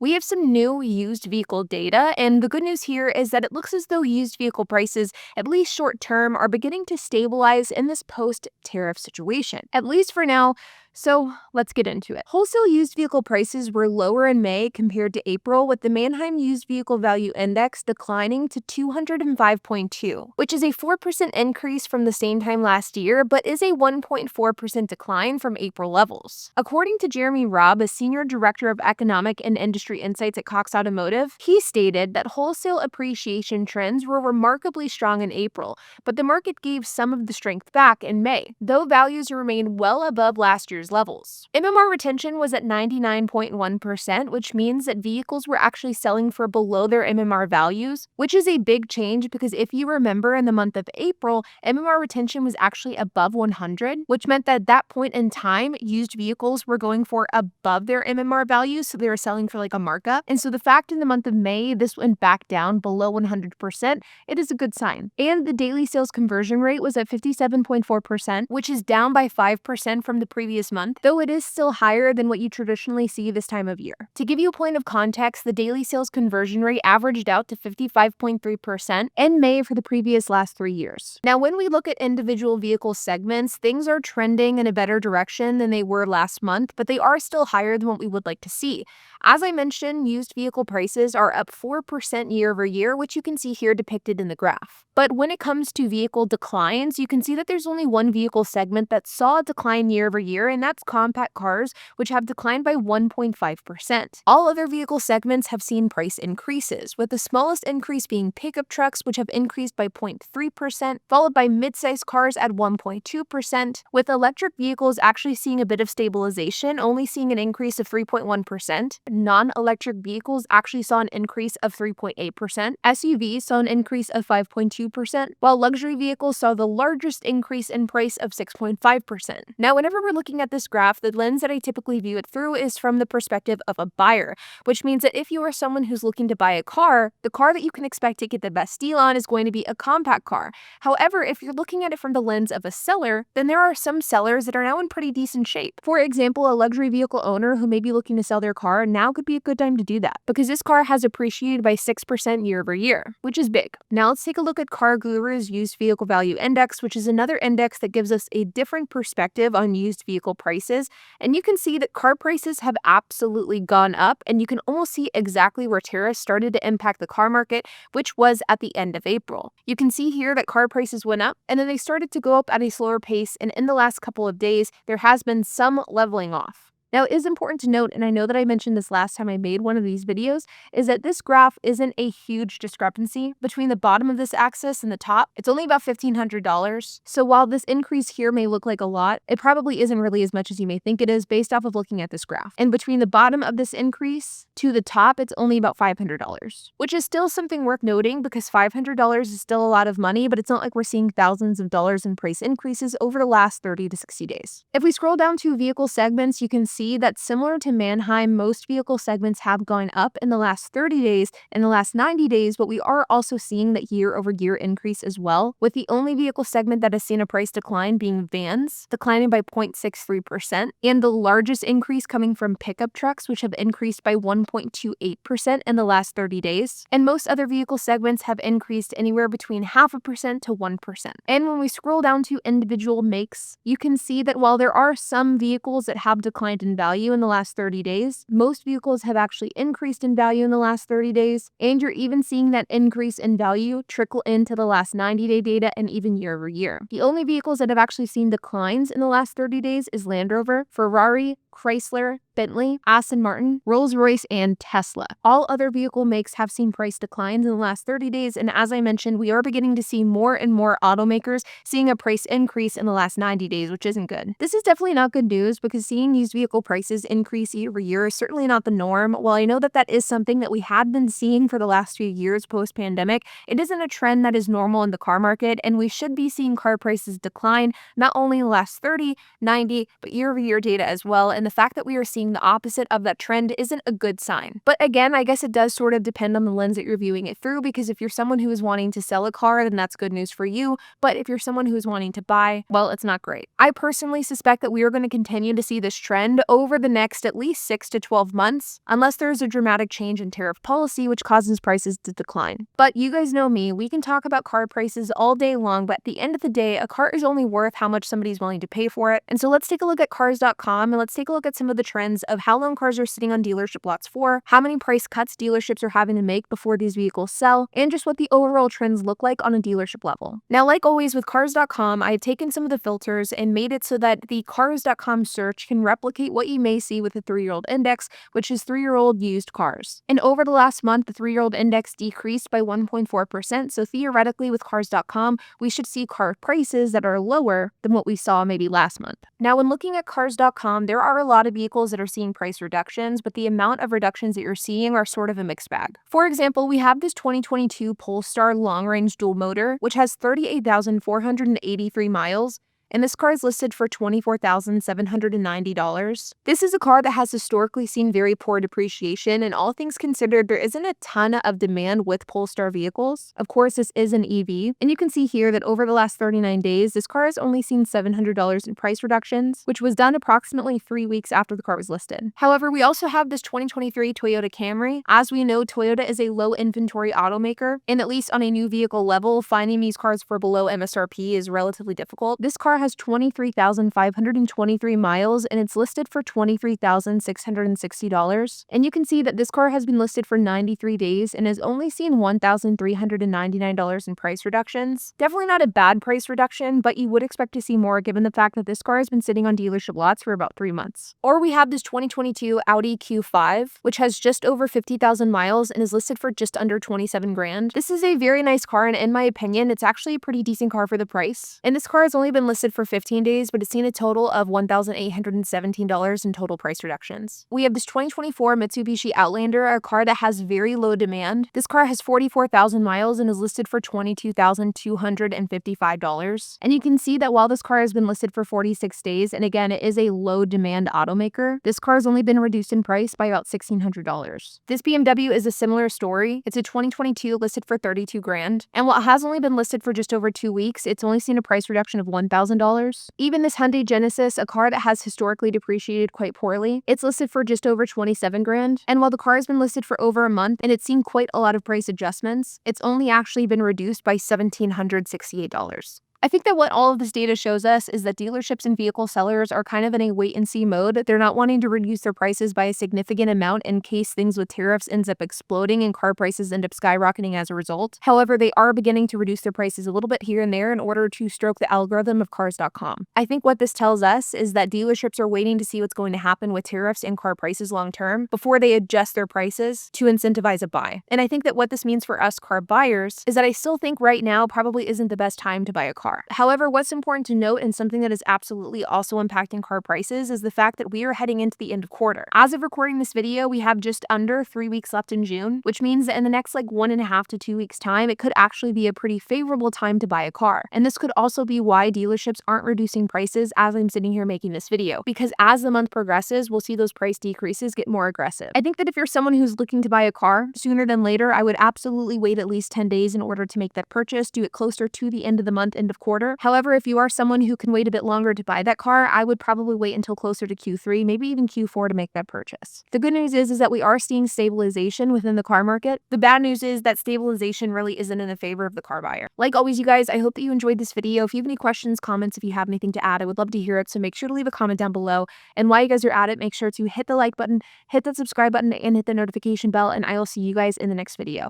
We have some new used vehicle data, and the good news here is that it looks as though used vehicle prices, at least short term, are beginning to stabilize in this post tariff situation, at least for now. So let's get into it. Wholesale used vehicle prices were lower in May compared to April, with the Manheim Used Vehicle Value Index declining to 205.2, which is a 4% increase from the same time last year, but is a 1.4% decline from April levels. According to Jeremy Robb, a senior director of economic and industry insights at Cox Automotive, he stated that wholesale appreciation trends were remarkably strong in April, but the market gave some of the strength back in May, though values remain well above last year's levels. MMR retention was at 99.1%, which means that vehicles were actually selling for below their MMR values, which is a big change because if you remember in the month of April, MMR retention was actually above 100, which meant that at that point in time, used vehicles were going for above their MMR values, so they were selling for like a markup. And so the fact in the month of May, this went back down below 100%, it is a good sign. And the daily sales conversion rate was at 57.4%, which is down by 5% from the previous month, though it is still higher than what you traditionally see this time of year. To give you a point of context, the daily sales conversion rate averaged out to 55.3% in May for the previous last 3 years. Now, when we look at individual vehicle segments, things are trending in a better direction than they were last month, but they are still higher than what we would like to see. As I mentioned, used vehicle prices are up 4% year over year, which you can see here depicted in the graph. But when it comes to vehicle declines, you can see that there's only one vehicle segment that saw a decline year over year, and that's compact cars, which have declined by 1.5%. All other vehicle segments have seen price increases, with the smallest increase being pickup trucks, which have increased by 0.3%, followed by mid-sized cars at 1.2%, with electric vehicles actually seeing a bit of stabilization, only seeing an increase of 3.1%. Non-electric vehicles actually saw an increase of 3.8%. SUVs saw an increase of 5.2%, while luxury vehicles saw the largest increase in price of 6.5%. Now, whenever we're looking at this graph, the lens that I typically view it through is from the perspective of a buyer, which means that if you are someone who's looking to buy a car, the car that you can expect to get the best deal on is going to be a compact car. However, if you're looking at it from the lens of a seller, then there are some sellers that are now in pretty decent shape. For example, a luxury vehicle owner who may be looking to sell their car, now could be a good time to do that because this car has appreciated by 6% year over year, which is big. Now let's take a look at CarGurus Used Vehicle Value Index, which is another index that gives us a different perspective on used vehicle prices. And you can see that car prices have absolutely gone up, and you can almost see exactly where tariffs started to impact the car market, which was at the end of April. You can see here that car prices went up, and then they started to go up at a slower pace, and in the last couple of days, there has been some leveling off. Now, it is important to note, and I know that I mentioned this last time I made one of these videos, is that this graph isn't a huge discrepancy between the bottom of this axis and the top. It's only about $1,500. So while this increase here may look like a lot, it probably isn't really as much as you may think it is based off of looking at this graph. And between the bottom of this increase to the top, it's only about $500, which is still something worth noting because $500 is still a lot of money, but it's not like we're seeing thousands of dollars in price increases over the last 30 to 60 days. If we scroll down to vehicle segments, you can see that similar to Manheim, most vehicle segments have gone up in the last 30 days and the last 90 days, but we are also seeing that year-over-year increase as well, with the only vehicle segment that has seen a price decline being vans, declining by 0.63%, and the largest increase coming from pickup trucks, which have increased by 1.28% in the last 30 days, and most other vehicle segments have increased anywhere between 0.5% to 1%. And when we scroll down to individual makes, you can see that while there are some vehicles that have declined in value in the last 30 days, most vehicles have actually increased in value in the last 30 days, and you're even seeing that increase in value trickle into the last 90-day data and even year over year. The only vehicles that have actually seen declines in the last 30 days is Land Rover, Ferrari, Chrysler, Bentley, Aston Martin, Rolls-Royce, and Tesla. All other vehicle makes have seen price declines in the last 30 days, and as I mentioned, we are beginning to see more and more automakers seeing a price increase in the last 90 days, which isn't good. This is definitely not good news because seeing used vehicle prices increase year over year is certainly not the norm. While I know that that is something that we had been seeing for the last few years post-pandemic, it isn't a trend that is normal in the car market, and we should be seeing car prices decline not only in the last 30, 90, but year over year data as well, and the fact that we are seeing the opposite of that trend isn't a good sign. But again, I guess it does sort of depend on the lens that you're viewing it through, because if you're someone who is wanting to sell a car, then that's good news for you. But if you're someone who is wanting to buy, well, it's not great. I personally suspect that we are going to continue to see this trend over the next at least 6 to 12 months, unless there's a dramatic change in tariff policy, which causes prices to decline. But you guys know me, we can talk about car prices all day long, but at the end of the day, a car is only worth how much somebody's willing to pay for it. And so let's take a look at cars.com and let's take a look at some of the trends of how long cars are sitting on dealership lots for, how many price cuts dealerships are having to make before these vehicles sell, and just what the overall trends look like on a dealership level. Now, like always with cars.com, I've taken some of the filters and made it so that the cars.com search can replicate what you may see with the 3-year-old index, which is 3-year-old used cars. And over the last month, the 3-year-old index decreased by 1.4%, so theoretically with cars.com, we should see car prices that are lower than what we saw maybe last month. Now, when looking at cars.com, there are a lot of vehicles that are seeing price reductions, but the amount of reductions that you're seeing are sort of a mixed bag. For example, we have this 2022 Polestar long-range dual motor, which has 38,483 miles, and this car is listed for $24,790. This is a car that has historically seen very poor depreciation, and all things considered, there isn't a ton of demand with Polestar vehicles. Of course, this is an EV, and you can see here that over the last 39 days, this car has only seen $700 in price reductions, which was done approximately 3 weeks after the car was listed. However, we also have this 2023 Toyota Camry. As we know, Toyota is a low inventory automaker, and at least on a new vehicle level, finding these cars for below MSRP is relatively difficult. This car has 23,523 miles, and it's listed for $23,660. And you can see that this car has been listed for 93 days and has only seen $1,399 in price reductions. Definitely not a bad price reduction, but you would expect to see more given the fact that this car has been sitting on dealership lots for about 3 months. Or we have this 2022 Audi Q5, which has just over 50,000 miles and is listed for just under 27 grand. This is a very nice car, and in my opinion, it's actually a pretty decent car for the price. And this car has only been listed for 15 days, but it's seen a total of $1,817 in total price reductions. We have this 2024 Mitsubishi Outlander, a car that has very low demand. This car has 44,000 miles and is listed for $22,255. And you can see that while this car has been listed for 46 days, and again, it is a low demand automaker, this car has only been reduced in price by about $1,600. This BMW is a similar story. It's a 2022 listed for 32 grand. And while it has only been listed for just over 2 weeks, it's only seen a price reduction of $1,000. Even this Hyundai Genesis, a car that has historically depreciated quite poorly, it's listed for just over 27 grand. And while the car has been listed for over a month and it's seen quite a lot of price adjustments, it's only actually been reduced by $1,768. I think that what all of this data shows us is that dealerships and vehicle sellers are kind of in a wait-and-see mode. They're not wanting to reduce their prices by a significant amount in case things with tariffs ends up exploding and car prices end up skyrocketing as a result. However, they are beginning to reduce their prices a little bit here and there in order to stroke the algorithm of cars.com. I think what this tells us is that dealerships are waiting to see what's going to happen with tariffs and car prices long-term before they adjust their prices to incentivize a buy. And I think that what this means for us car buyers is that I still think right now probably isn't the best time to buy a car. However, what's important to note, and something that is absolutely also impacting car prices, is the fact that we are heading into the end of quarter. As of recording this video, we have just under 3 weeks left in June, which means that in the next 1.5 to 2 weeks time, it could actually be a pretty favorable time to buy a car. And this could also be why dealerships aren't reducing prices as I'm sitting here making this video, because as the month progresses, we'll see those price decreases get more aggressive. I think that if you're someone who's looking to buy a car sooner than later, I would absolutely wait at least 10 days in order to make that purchase, do it closer to the end of the month, end of quarter. However, if you are someone who can wait a bit longer to buy that car, I would probably wait until closer to Q3, maybe even Q4 to make that purchase. The good news is that we are seeing stabilization within the car market. The bad news is that stabilization really isn't in the favor of the car buyer. Like always, you guys, I hope that you enjoyed this video. If you have any questions, comments, if you have anything to add, I would love to hear it. So make sure to leave a comment down below. And while you guys are at it, make sure to hit the like button, hit that subscribe button, and hit the notification bell. And I will see you guys in the next video.